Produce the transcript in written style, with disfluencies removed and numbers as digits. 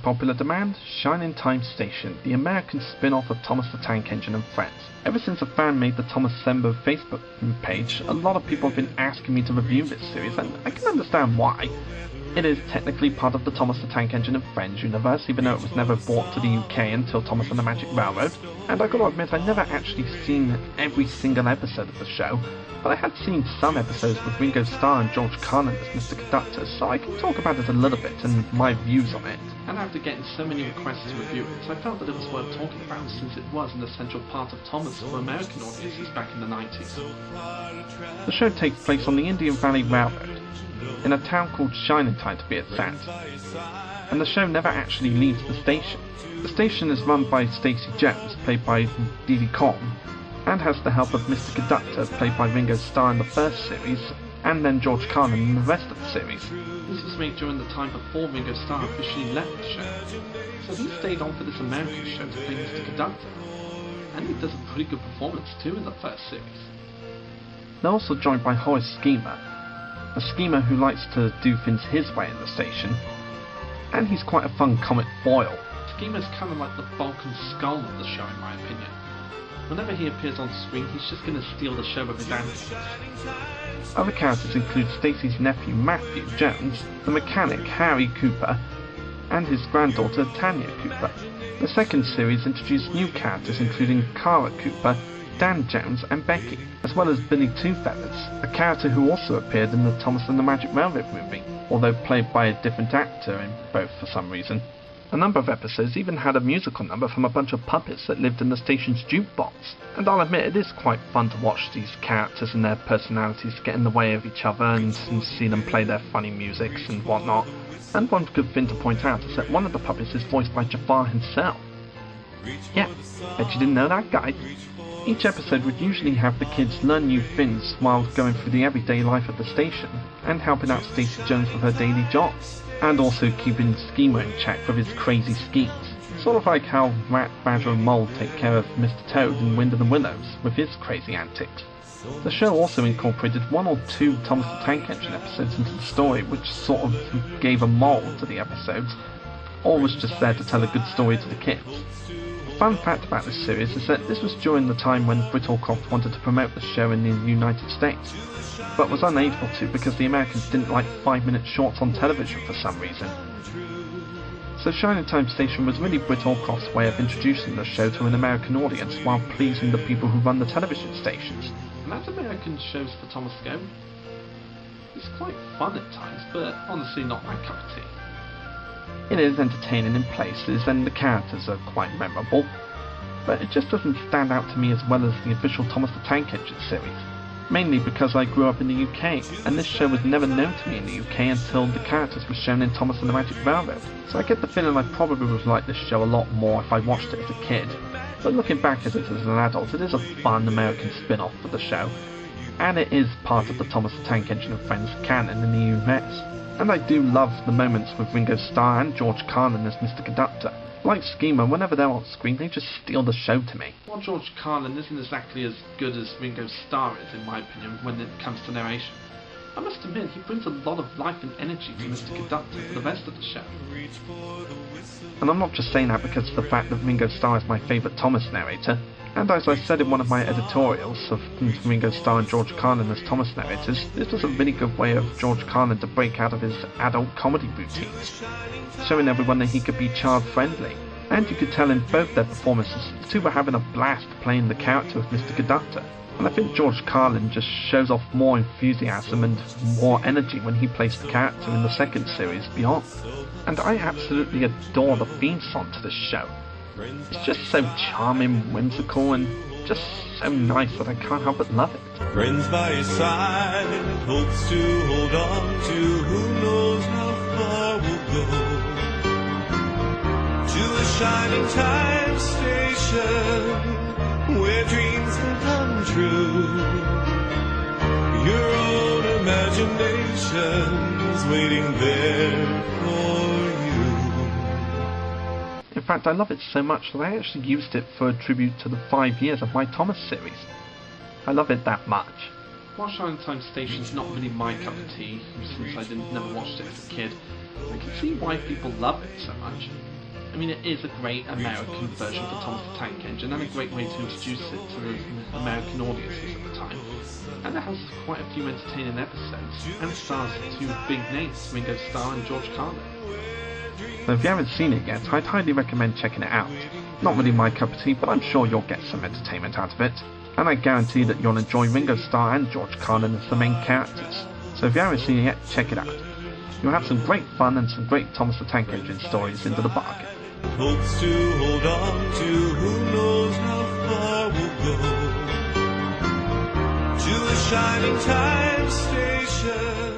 popular demand, Shining Time Station, the American spin-off of Thomas the Tank Engine and Friends. Ever since a fan made the Thomascember Facebook page, a lot of people have been asking me to review this series, and I can understand why. It is technically part of the Thomas the Tank Engine and Friends universe, even though it was never brought to the UK until Thomas and the Magic Railroad, and I gotta admit I've never actually seen every single episode of the show, but I had seen some episodes with Ringo Starr and George Carlin as Mr. Conductor, so I can talk about it a little bit and my views on it. And after getting so many requests to review it, I felt that it was worth talking about since it was an essential part of Thomas for American audiences back in the 90s. The show takes place on the Indian Valley Railroad, in a town called Shining Time to be exact, and the show never actually leaves the station. The station is run by Stacey Jones, played by Dee Conn, and has the help of Mr. Conductor, played by Ringo Starr in the first series, and then George Carlin in the rest of the series. This was made during the time before Ringo Starr officially left the show, so he stayed on for this American show to play Mr. Conductor, and he does a pretty good performance too in the first series. They're also joined by Horace Schemer, a schemer who likes to do things his way in the station, and he's quite a fun comic foil. Schemer's kind of like the Vulcan Skull of the show in my opinion. Whenever he appears on screen, he's just going to steal the show with his antics. Other characters include Stacey's nephew Matthew Jones, the mechanic Harry Cooper, and his granddaughter Tanya Cooper. The second series introduced new characters including Cara Cooper, Dan Jones and Becky, as well as Billy Two Feathers, a character who also appeared in the Thomas and the Magic Railroad movie, although played by a different actor in both for some reason. A number of episodes even had a musical number from a bunch of puppets that lived in the station's jukebox, and I'll admit it is quite fun to watch these characters and their personalities get in the way of each other and see them play their funny musics and whatnot. And one good thing to point out is that one of the puppets is voiced by Jafar himself. Yeah, bet you didn't know that, guys. Each episode would usually have the kids learn new things while going through the everyday life at the station, and helping out Stacey Jones with her daily jobs, and also keeping Schemer in check with his crazy schemes. Sort of like how Rat, Badger and Mole take care of Mr. Toad in Wind in the Willows with his crazy antics. The show also incorporated one or two Thomas the Tank Engine episodes into the story, which sort of gave a moral to the episodes, or was just there to tell a good story to the kids. Fun fact about this series is that this was during the time when Brittlecroft wanted to promote the show in the United States, but was unable to because the Americans didn't like 5-minute shorts on television for some reason. So Shining Time Station was really Brittlecroft's way of introducing the show to an American audience while pleasing the people who run the television stations. And as American shows for Thomas go, it's quite fun at times, but honestly not my cup of tea. It is entertaining in places, and the characters are quite memorable, but it just doesn't stand out to me as well as the official Thomas the Tank Engine series, mainly because I grew up in the UK, and this show was never known to me in the UK until the characters were shown in Thomas and the Magic Railroad, so I get the feeling I probably would have liked this show a lot more if I watched it as a kid, but looking back at it as an adult, it is a fun American spin-off for the show, and it is part of the Thomas the Tank Engine and Friends canon in the US. And I do love the moments with Ringo Starr and George Carlin as Mr. Conductor. Like Schemer, whenever they're on screen, they just steal the show to me. While George Carlin isn't exactly as good as Ringo Starr is, in my opinion, when it comes to narration, I must admit he brings a lot of life and energy to Mr. Conductor for the rest of the show. And I'm not just saying that because of the fact that Ringo Starr is my favourite Thomas narrator. And as I said in one of my editorials of Ringo Starr and George Carlin as Thomas narrators, this was a really good way of George Carlin to break out of his adult comedy routines, showing everyone that he could be child-friendly. And you could tell in both their performances, the two were having a blast playing the character of Mr. Conductor. And I think George Carlin just shows off more enthusiasm and more energy when he plays the character in the second series, Beyond. And I absolutely adore the theme song to this show. It's just so charming, whimsical, and just so nice that I can't help but love it. Friends by his side, hopes to hold on to, who knows how far we'll go. To the Shining Time Station, where dreams can come true. Your own imagination's waiting there for you. In fact, I love it so much that I actually used it for a tribute to the 5 years of my Thomas series. I love it that much. while Shining Time Station's not really my cup of tea, since I never watched it as a kid, I can see why people love it so much. I mean, it is a great American version of the Thomas the Tank Engine, and a great way to introduce it to the American audiences at the time. And it has quite a few entertaining episodes, and stars two big names, Ringo Starr and George Carlin. So if you haven't seen it yet, I'd highly recommend checking it out. Not really my cup of tea, but I'm sure you'll get some entertainment out of it. And I guarantee that you'll enjoy Ringo Starr and George Carlin as the main characters. So if you haven't seen it yet, check it out. You'll have some great fun and some great Thomas the Tank Engine stories into the bargain. Hopes to hold on to, who knows how far we'll go, to a shining time station.